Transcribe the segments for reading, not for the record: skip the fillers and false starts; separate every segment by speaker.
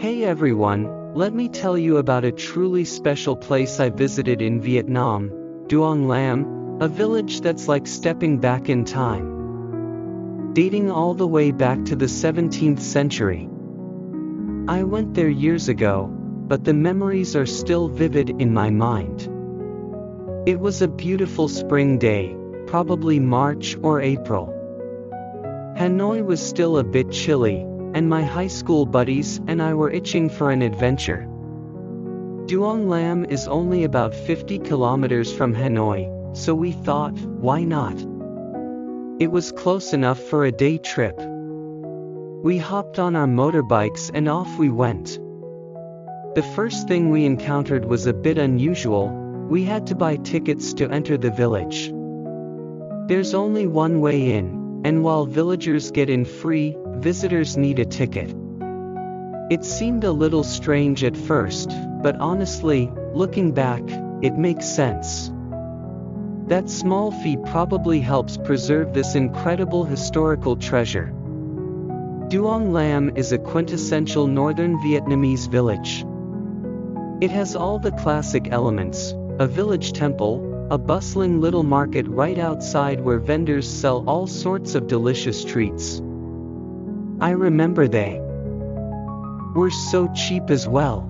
Speaker 1: Hey everyone, let me tell you about a truly special place I visited in Vietnam, Duong Lam, a village that's like stepping back in time, dating all the way back to the 17th century. I went there years ago, but the memories are still vivid in my mind. It was a beautiful spring day, probably March or April. Hanoi was still a bit chilly, and my high school buddies and I were itching for an adventure. Duong Lam is only about 50 kilometers from Hanoi, so we thought, why not? It was close enough for a day trip. We hopped on our motorbikes and off we went. The first thing we encountered was a bit unusual. We had to buy tickets to enter the village. There's only one way in, and while villagers get in free, visitors need a ticket. It seemed a little strange at first, but honestly, looking back, it makes sense. That small fee probably helps preserve this incredible historical treasure. Duong Lam is a quintessential northern Vietnamese village. It has all the classic elements: a village temple, a bustling little market right outside where vendors sell all sorts of delicious treats. I remember they were so cheap as well.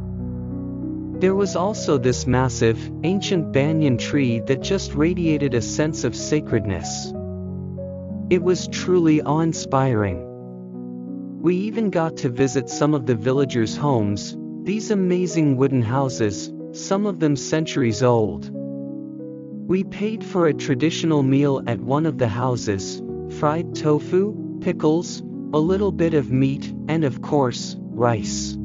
Speaker 1: There was also this massive, ancient banyan tree that just radiated a sense of sacredness. It was truly awe-inspiring. We even got to visit some of the villagers' homes, these amazing wooden houses, some of them centuries old. We paid for a traditional meal at one of the houses: fried tofu, pickles, a little bit of meat, and of course, rice.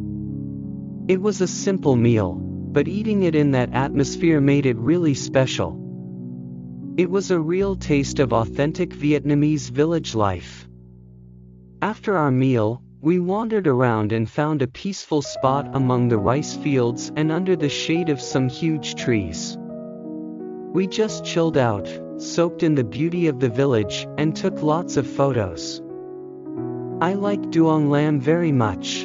Speaker 1: It was a simple meal, but eating it in that atmosphere made it really special. It was a real taste of authentic Vietnamese village life. After our meal, we wandered around and found a peaceful spot among the rice fields and under the shade of some huge trees. We just chilled out, soaked in the beauty of the village, and took lots of photos. I like Duong Lam very much.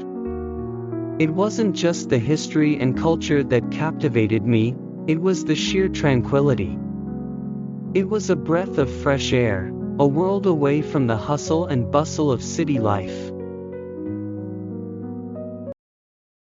Speaker 1: It wasn't just the history and culture that captivated me, it was the sheer tranquility. It was a breath of fresh air, a world away from the hustle and bustle of city life.